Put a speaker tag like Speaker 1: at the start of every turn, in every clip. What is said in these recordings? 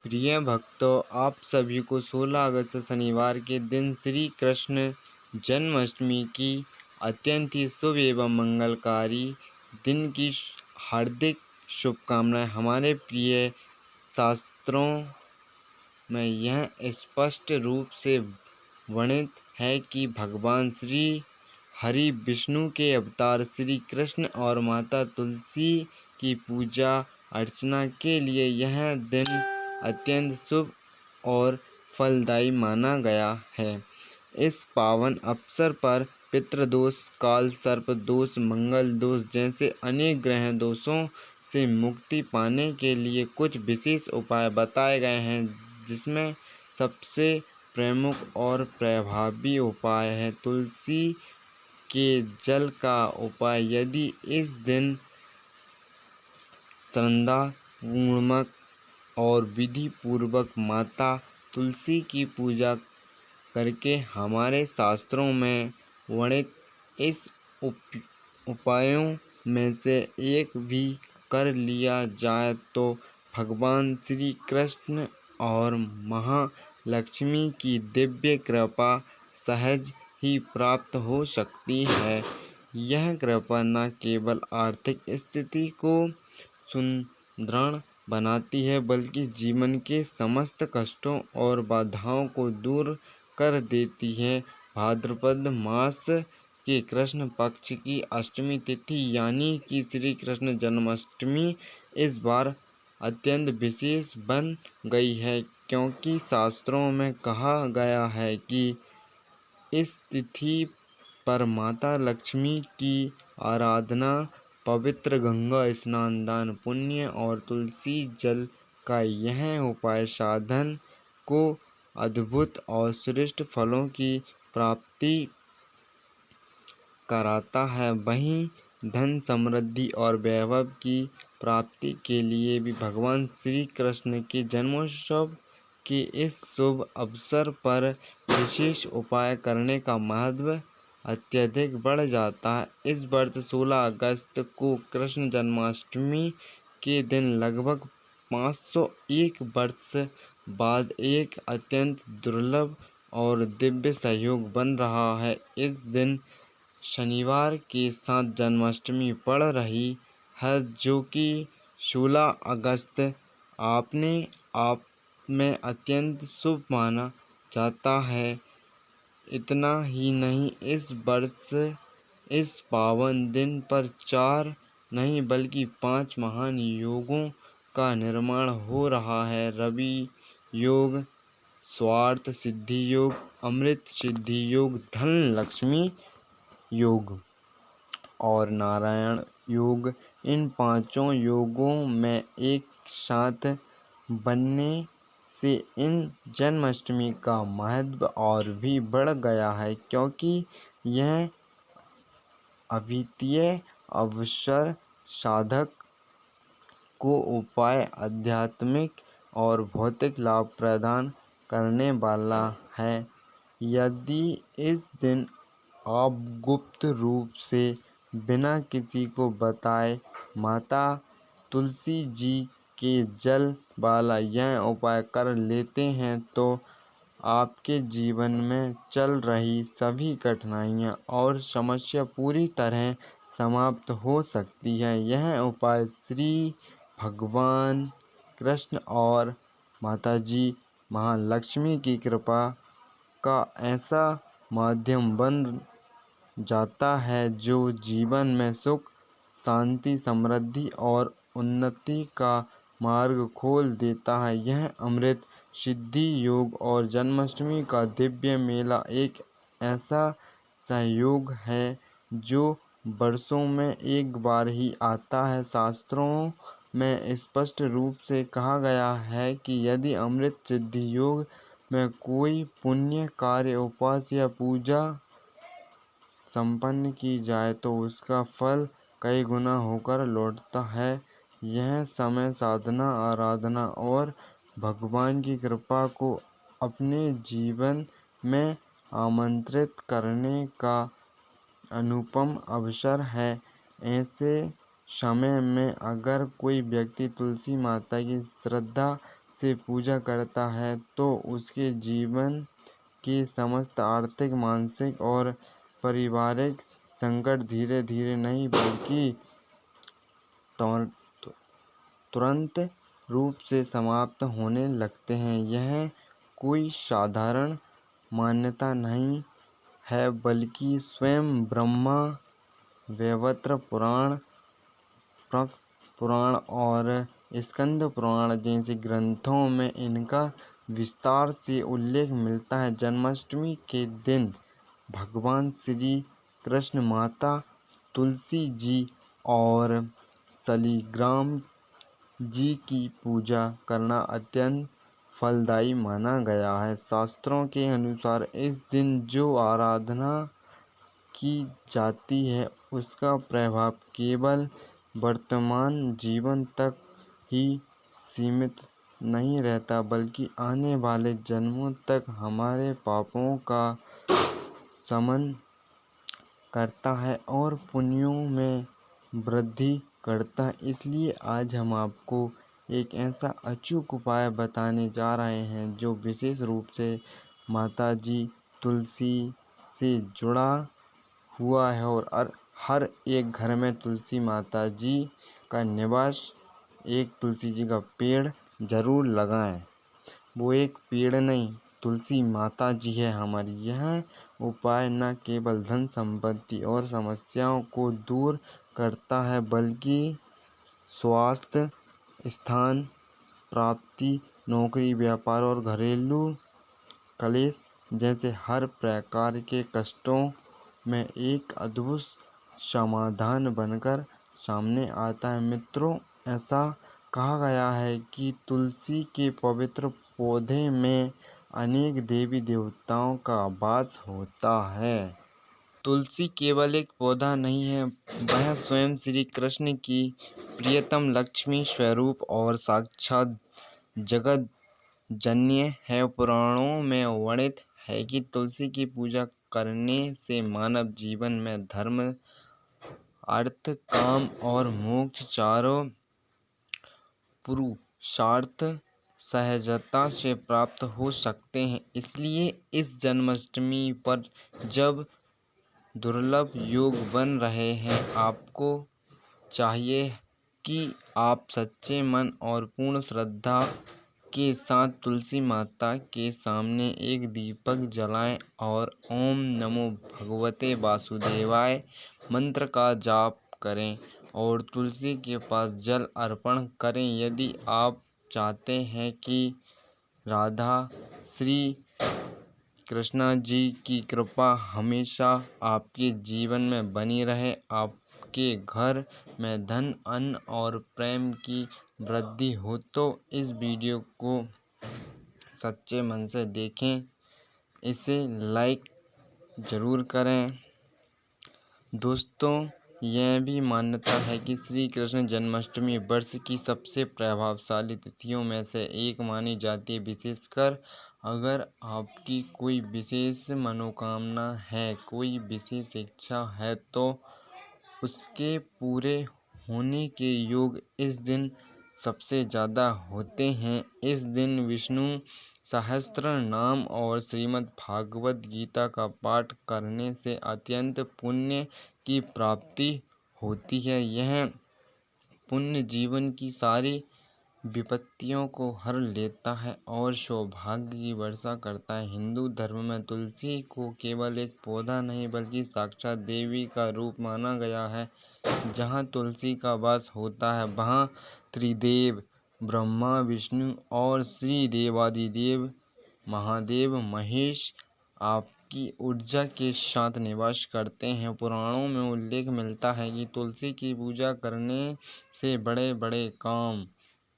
Speaker 1: प्रिय भक्तों, आप सभी को 16 अगस्त शनिवार के दिन श्री कृष्ण जन्माष्टमी की अत्यंत ही शुभ एवं मंगलकारी दिन की हार्दिक शुभकामनाएं। हमारे प्रिय शास्त्रों में यह स्पष्ट रूप से वर्णित है कि भगवान श्री हरि विष्णु के अवतार श्री कृष्ण और माता तुलसी की पूजा अर्चना के लिए यह दिन अत्यंत शुभ और फलदायी माना गया है। इस पावन अवसर पर पितृदोष, काल सर्प दोष, मंगल दोष जैसे अनेक ग्रह दोषों से मुक्ति पाने के लिए कुछ विशेष उपाय बताए गए हैं, जिसमें सबसे प्रमुख और प्रभावी उपाय है तुलसी के जल का उपाय। यदि इस दिन श्रद्धापूर्वक और विधि पूर्वक माता तुलसी की पूजा करके हमारे शास्त्रों में वर्णित इस उपायों में से एक भी कर लिया जाए तो भगवान श्री कृष्ण और महालक्ष्मी की दिव्य कृपा सहज ही प्राप्त हो सकती है। यह कृपा न केवल आर्थिक स्थिति को सुदृढ़ बनाती है, बल्कि जीवन के समस्त कष्टों और बाधाओं को दूर कर देती है। भाद्रपद मास के कृष्ण पक्ष की अष्टमी तिथि यानी कि श्री कृष्ण जन्माष्टमी इस बार अत्यंत विशेष बन गई है, क्योंकि शास्त्रों में कहा गया है कि इस तिथि पर माता लक्ष्मी की आराधना, पवित्र गंगा स्नान, दान पुण्य और तुलसी जल का यह उपाय साधन को अद्भुत और श्रेष्ठ फलों की प्राप्ति कराता है। वहीं धन, समृद्धि और वैभव की प्राप्ति के लिए भी भगवान श्री कृष्ण के जन्मोत्सव के इस शुभ अवसर पर विशेष उपाय करने का महत्व अत्यधिक बढ़ जाता है। इस वर्ष 16 अगस्त को कृष्ण जन्माष्टमी के दिन लगभग 501 वर्ष बाद एक अत्यंत दुर्लभ और दिव्य संयोग बन रहा है। इस दिन शनिवार के साथ जन्माष्टमी पड़ रही है, जो कि 16 अगस्त अपने आप में अत्यंत शुभ माना जाता है। इतना ही नहीं, इस वर्ष इस पावन दिन पर 4 नहीं बल्कि 5 महान योगों का निर्माण हो रहा है। रवि योग, स्वार्थ सिद्धि योग, अमृत सिद्धि योग, धन लक्ष्मी योग और नारायण योग। इन पांचों योगों में एक साथ बनने से इन जन्माष्टमी का महत्व और भी बढ़ गया है, क्योंकि यह अद्वितीय अवसर साधक को उपाय, आध्यात्मिक और भौतिक लाभ प्रदान करने वाला है। यदि इस दिन आप गुप्त रूप से बिना किसी को बताए माता तुलसी जी के जल वाला यह उपाय कर लेते हैं तो आपके जीवन में चल रही सभी कठिनाइयाँ और समस्या पूरी तरह समाप्त हो सकती है। यह उपाय श्री भगवान कृष्ण और माताजी महालक्ष्मी की कृपा का ऐसा माध्यम बन जाता है जो जीवन में सुख, शांति, समृद्धि और उन्नति का मार्ग खोल देता है। यह अमृत सिद्धि योग और जन्माष्टमी का दिव्य मेला एक ऐसा संयोग है जो वर्षों में एक बार ही आता है। शास्त्रों में स्पष्ट रूप से कहा गया है कि यदि अमृत सिद्धि योग में कोई पुण्य कार्य, उपवास या पूजा संपन्न की जाए तो उसका फल कई गुना होकर लौटता है। यह समय साधना, आराधना और भगवान की कृपा को अपने जीवन में आमंत्रित करने का अनुपम अवसर है। ऐसे समय में अगर कोई व्यक्ति तुलसी माता की श्रद्धा से पूजा करता है तो उसके जीवन के समस्त आर्थिक, मानसिक और पारिवारिक संकट धीरे धीरे नहीं बल्कि तुरंत रूप से समाप्त होने लगते हैं। यह कोई साधारण मान्यता नहीं है बल्कि स्वयं ब्रह्मा वैवर्त पुराण, प्रक पुराण और स्कंद पुराण जैसे ग्रंथों में इनका विस्तार से उल्लेख मिलता है। जन्माष्टमी के दिन भगवान श्री कृष्ण, माता तुलसी जी और शालिग्राम जी की पूजा करना अत्यंत फलदायी माना गया है। शास्त्रों के अनुसार इस दिन जो आराधना की जाती है उसका प्रभाव केवल वर्तमान जीवन तक ही सीमित नहीं रहता बल्कि आने वाले जन्मों तक हमारे पापों का शमन करता है और पुण्यों में वृद्धि करता है। इसलिए आज हम आपको एक ऐसा अचूक उपाय बताने जा रहे हैं जो विशेष रूप से माता जी तुलसी से जुड़ा हुआ है और हर एक घर में तुलसी माता जी का निवास, एक तुलसी जी का पेड़ जरूर लगाएं। वो एक पेड़ नहीं, तुलसी माता जी है हमारी। यह उपाय न केवल धन संपत्ति और समस्याओं को दूर करता है बल्कि स्वास्थ्य, स्थान प्राप्ति, नौकरी, व्यापार और घरेलू कलेश जैसे हर प्रकार के कष्टों में एक अद्भुत समाधान बनकर सामने आता है। मित्रों, ऐसा कहा गया है कि तुलसी के पवित्र पौधे में अनेक देवी देवताओं का वास होता है। तुलसी केवल एक पौधा नहीं है, वह स्वयं श्री कृष्ण की प्रियतम लक्ष्मी स्वरूप और साक्षात जगत जननी है। पुराणों में वर्णित है कि तुलसी की पूजा करने से मानव जीवन में धर्म, अर्थ, काम और मोक्ष चारों पुरुषार्थ सहजता से प्राप्त हो सकते हैं। इसलिए इस जन्माष्टमी पर जब दुर्लभ योग बन रहे हैं, आपको चाहिए कि आप सच्चे मन और पूर्ण श्रद्धा के साथ तुलसी माता के सामने एक दीपक जलाएं और ओम नमो भगवते वासुदेवाय मंत्र का जाप करें और तुलसी के पास जल अर्पण करें। यदि आप चाहते हैं कि राधा श्री कृष्णा जी की कृपा हमेशा आपके जीवन में बनी रहे, आपके घर में धन, अन्न और प्रेम की वृद्धि हो, तो इस वीडियो को सच्चे मन से देखें, इसे लाइक ज़रूर करें। दोस्तों, यह भी मान्यता है कि श्री कृष्ण जन्माष्टमी वर्ष की सबसे प्रभावशाली तिथियों में से एक मानी जाती है। विशेषकर अगर आपकी कोई विशेष मनोकामना है, कोई विशेष इच्छा है, तो उसके पूरे होने के योग इस दिन सबसे ज़्यादा होते हैं। इस दिन विष्णु सहस्त्र नाम और श्रीमद् भागवत गीता का पाठ करने से अत्यंत पुण्य की प्राप्ति होती है। यह पुण्य जीवन की सारी विपत्तियों को हर लेता है और सौभाग्य की वर्षा करता है। हिंदू धर्म में तुलसी को केवल एक पौधा नहीं बल्कि साक्षात देवी का रूप माना गया है। जहाँ तुलसी का वास होता है वहाँ त्रिदेव ब्रह्मा, विष्णु और श्री देवादिदेव महादेव महेश आपकी ऊर्जा के साथ निवास करते हैं। पुराणों में उल्लेख मिलता है कि तुलसी की पूजा करने से बड़े बड़े काम,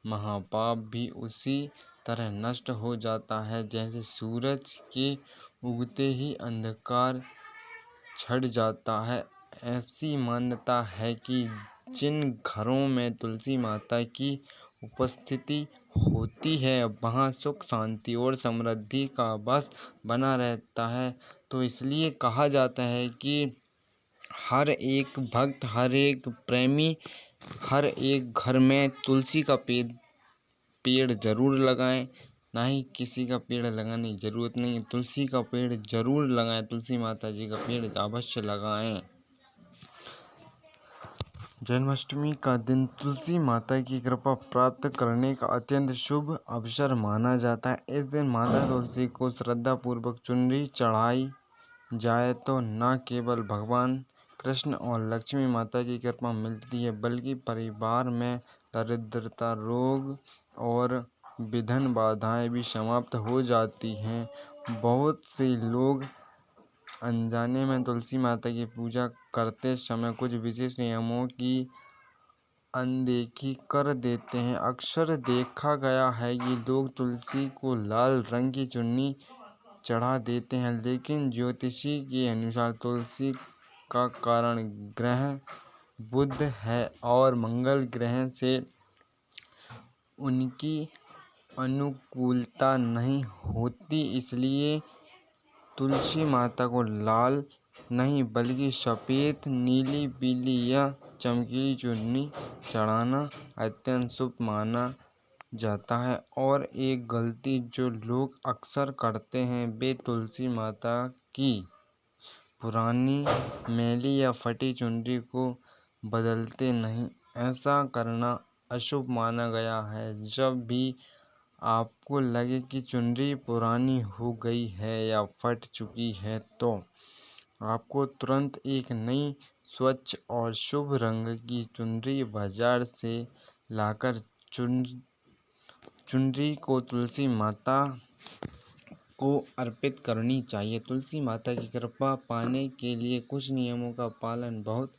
Speaker 1: महापाप भी उसी तरह नष्ट हो जाता है जैसे सूरज के उगते ही अंधकार छट जाता है। ऐसी मान्यता है कि जिन घरों में तुलसी माता की उपस्थिति होती है वहाँ सुख, शांति और समृद्धि का वास बना रहता है। तो इसलिए कहा जाता है कि हर एक भक्त, हर एक प्रेमी, हर एक घर में तुलसी का पेड़ पेड़ ज़रूर लगाएं, ना ही किसी का पेड़ लगाने की ज़रूरत नहीं है। तुलसी का पेड़ ज़रूर लगाएं, तुलसी माता जी का पेड़ अवश्य लगाएं। जन्माष्टमी का दिन तुलसी माता की कृपा प्राप्त करने का अत्यंत शुभ अवसर माना जाता है। इस दिन माता तुलसी को श्रद्धापूर्वक चुनरी चढ़ाई जाए तो न केवल भगवान कृष्ण और लक्ष्मी माता की कृपा मिलती है, बल्कि परिवार में दरिद्रता, रोग और विघ्न बाधाएं भी समाप्त हो जाती हैं। बहुत से लोग अनजाने में तुलसी माता की पूजा करते समय कुछ विशेष नियमों की अनदेखी कर देते हैं। अक्सर देखा गया है कि लोग तुलसी को लाल रंग की चुन्नी चढ़ा देते हैं, लेकिन ज्योतिषी के अनुसार तुलसी का कारण ग्रह बुध है और मंगल ग्रह से उनकी अनुकूलता नहीं होती। इसलिए तुलसी माता को लाल नहीं बल्कि सफ़ेद, नीली, पीली या चमकीली चुन्नी चढ़ाना अत्यंत शुभ माना जाता है। और एक गलती जो लोग अक्सर करते हैं, वे तुलसी माता की पुरानी, मैली या फटी चुनरी को बदलते नहीं। ऐसा करना अशुभ माना गया है। जब भी आपको लगे कि चुनरी पुरानी हो गई है या फट चुकी है, तो आपको तुरंत एक नई, स्वच्छ और शुभ रंग की चुनरी बाजार से लाकर चुनरी को तुलसी माता को अर्पित करनी चाहिए। तुलसी माता की कृपा पाने के लिए कुछ नियमों का पालन बहुत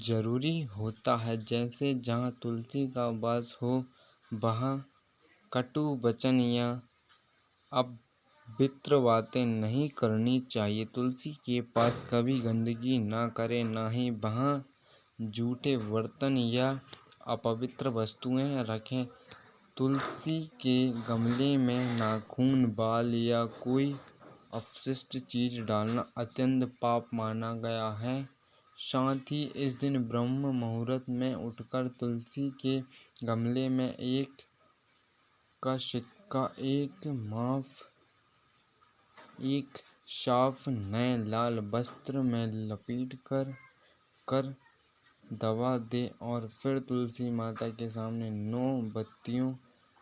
Speaker 1: जरूरी होता है। जैसे जहाँ तुलसी का वास हो वहाँ कटु वचन या अपवित्र बातें नहीं करनी चाहिए। तुलसी के पास कभी गंदगी ना करें, ना ही वहाँ जूठे बर्तन या अपवित्र वस्तुएं रखें। तुलसी के गमले में नाखून, बाल या कोई अपशिष्ट चीज डालना अत्यंत पाप माना गया है। साथ ही इस दिन ब्रह्म मुहूर्त में उठकर तुलसी के गमले में एक का सिक्का, एक साफ नए लाल वस्त्र में लपेट कर दबा दे और फिर तुलसी माता के सामने 9 बत्तियों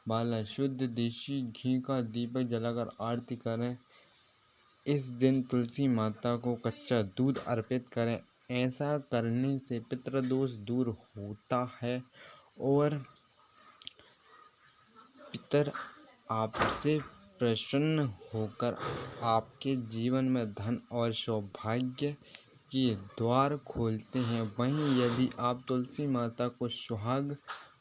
Speaker 1: वाला शुद्ध देसी घी का दीपक जलाकर आरती करें। इस दिन तुलसी माता को कच्चा दूध अर्पित करें। ऐसा करने से पितृदोष दूर होता है और पितर आपसे प्रसन्न होकर आपके जीवन में धन और सौभाग्य के द्वार खोलते हैं। वहीं यदि आप तुलसी माता को सुहाग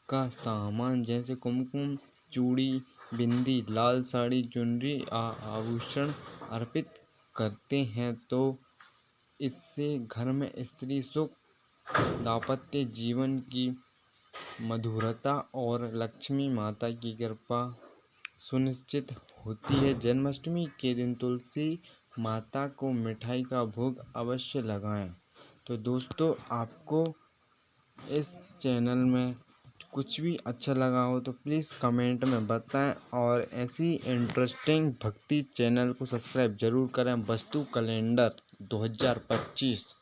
Speaker 1: का सामान जैसे कुमकुम, चूड़ी, बिंदी, लाल साड़ी, चुनरी आभूषण अर्पित करते हैं, तो इससे घर में स्त्री सुख, दाम्पत्य जीवन की मधुरता और लक्ष्मी माता की कृपा सुनिश्चित होती है। जन्माष्टमी के दिन तुलसी माता को मिठाई का भोग अवश्य लगाएं। तो दोस्तों, आपको इस चैनल में कुछ भी अच्छा लगा हो तो प्लीज़ कमेंट में बताएं और ऐसी इंटरेस्टिंग भक्ति चैनल को सब्सक्राइब जरूर करें। वास्तु कैलेंडर 2025